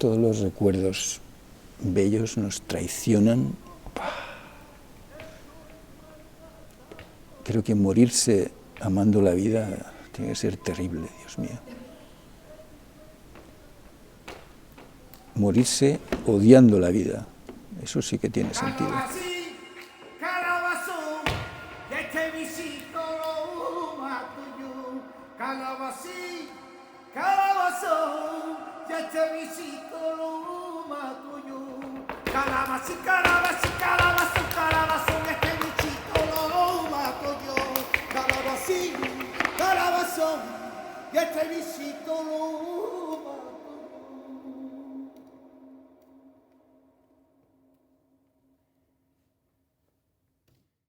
todos los recuerdos bellos nos traicionan. Creo que morirse amando la vida tiene que ser terrible, Dios mío. Morirse odiando la vida, eso sí que tiene sentido. Calabazón, y este bichito lo